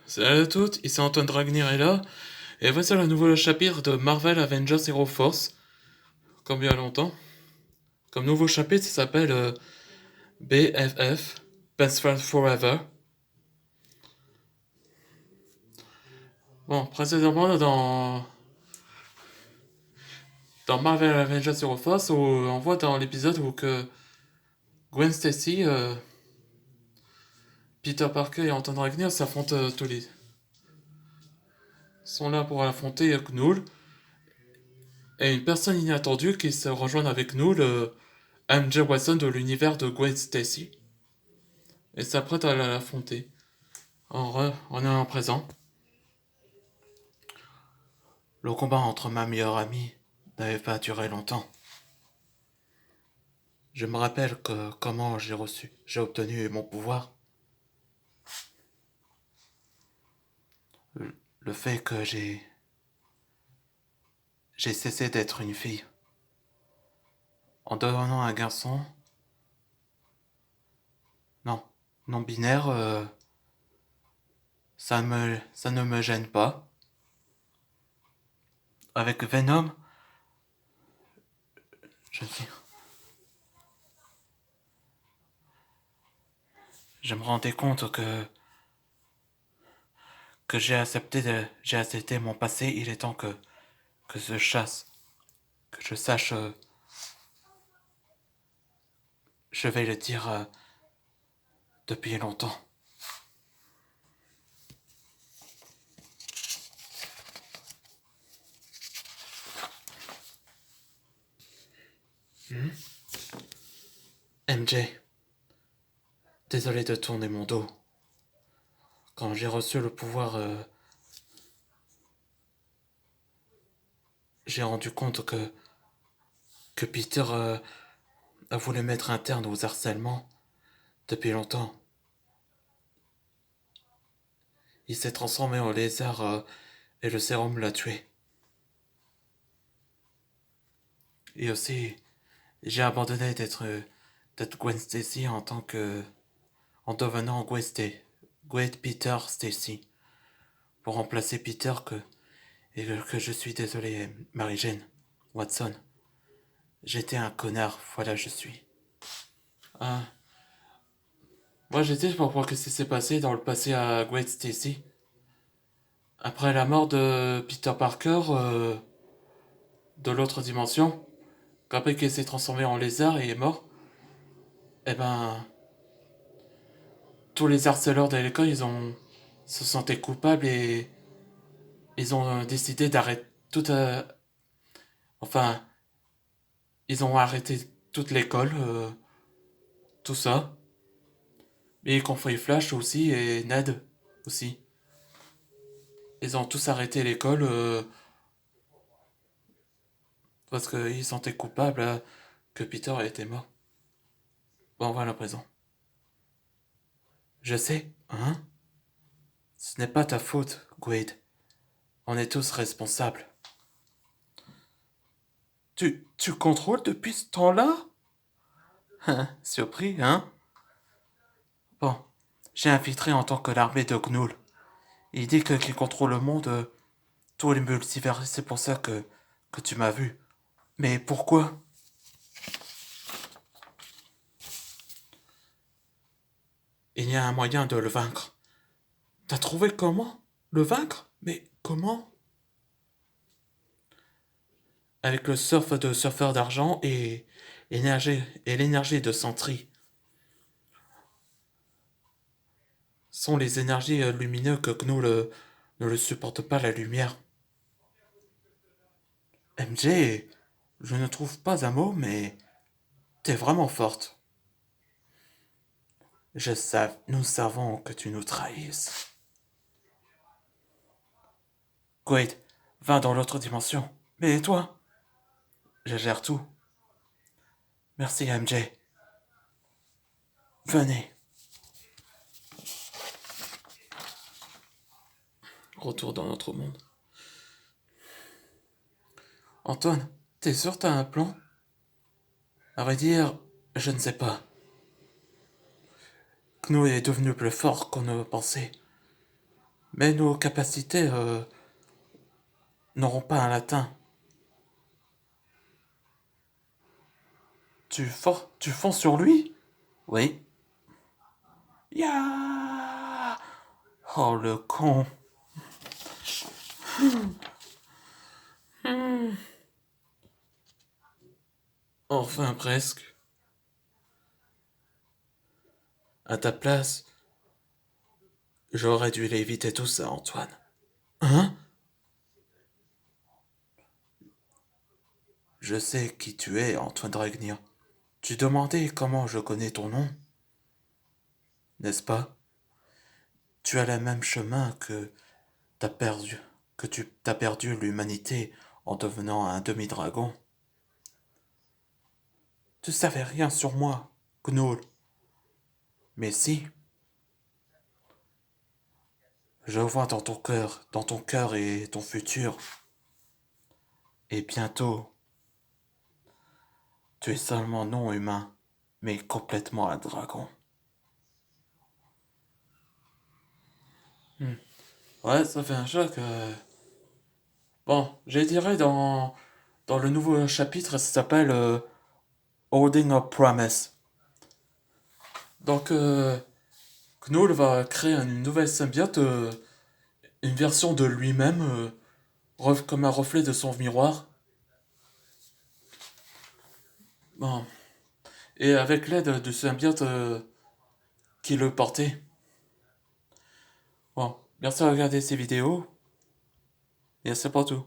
Salut à toutes, ici Antoine Dragnir est là, et voici le nouveau chapitre de Marvel Avengers Hero Force, comme il y a longtemps. Comme nouveau chapitre, ça s'appelle BFF, Best Friends Forever. Bon, précédemment dans Marvel Avengers Hero Force, où on voit dans l'épisode où que Gwen Stacy, Peter Parker et Antoine Dragnir s'affrontent tous les... sont là pour affronter Knull, et une personne inattendue qui se rejoint avec nous, le MJ Watson de l'univers de Gwen Stacy, et s'apprête à l'affronter. On est en présent. Le combat entre ma meilleure amie n'avait pas duré longtemps. Je me rappelle que comment j'ai obtenu mon pouvoir. Le fait que j'ai cessé d'être une fille. En devenant un garçon, non, non binaire, ça ne me gêne pas. Avec Venom, je dis, je me rendais compte que j'ai accepté mon passé. Il est temps que que je sache, je vais le dire depuis longtemps. MJ, désolé de tourner mon dos. Quand j'ai reçu le pouvoir, j'ai rendu compte que Peter a voulu mettre un terme aux harcèlements depuis longtemps. Il s'est transformé en lézard et le sérum l'a tué. Et aussi, j'ai abandonné d'être Gwen Stacy en devenant Gwen Peter Stacy, pour remplacer Peter que je suis désolé, Mary-Jane Watson. J'étais un connard, voilà je suis. Ah. Moi j'étais pour voir ce qui s'est passé dans le passé à Gwen Stacy. Après la mort de Peter Parker de l'autre dimension, après qu'il s'est transformé en lézard et est mort, eh ben, tous les harceleurs de l'école, se sentaient coupables et ils ont décidé d'arrêter toute... enfin, ils ont arrêté toute l'école, tout ça. Et y compris Flash aussi et Ned aussi. Ils ont tous arrêté l'école parce qu'ils se sentaient coupables que Peter était mort. Bon, voilà présent. Je sais, hein? Ce n'est pas ta faute, Gwade. On est tous responsables. Tu contrôles depuis ce temps-là? Hein, surpris, hein? Bon, j'ai infiltré en tant que l'armée de Gnoul. Il dit qu'il contrôle le monde, tous les multivers, c'est pour ça que tu m'as vu. Mais pourquoi? Il y a un moyen de le vaincre. T'as trouvé comment le vaincre? Mais comment? Avec le surf de surfeur d'argent et l'énergie de Sentry. Sont les énergies lumineuses que Gnou ne le supporte pas la lumière. MJ, je ne trouve pas un mot, mais t'es vraiment forte. Nous savons que tu nous trahisses. Quaid, va dans l'autre dimension. Mais toi? Je gère tout. Merci MJ. Venez. Retour dans notre monde. Antoine, t'es sûr t'as un plan? À vrai dire, je ne sais pas. Knou est devenu plus fort qu'on ne pensait. Mais nos capacités n'auront pas un latin. Tu fonces sur lui? Oui. Ya! Oh le con. Enfin presque. À ta place, j'aurais dû l'éviter tout ça, Antoine. Hein? Je sais qui tu es, Antoine Dragnir. Tu demandais comment je connais ton nom, n'est-ce pas? Tu as le même chemin t'as perdu, que tu t'as perdu l'humanité en devenant un demi-dragon. Tu savais rien sur moi, Gnoul. Mais si, je vois dans ton cœur et ton futur. Et bientôt, tu es seulement non humain, mais complètement un dragon. Hmm. Ouais, ça fait un choc. Bon, je dirais dans le nouveau chapitre, ça s'appelle Holding a Promise. Donc, Knull va créer une nouvelle symbiote, une version de lui-même, comme un reflet de son miroir. Bon. Et avec l'aide du symbiote qui le portait. Bon, merci de regarder ces vidéos. Et c'est pour tout.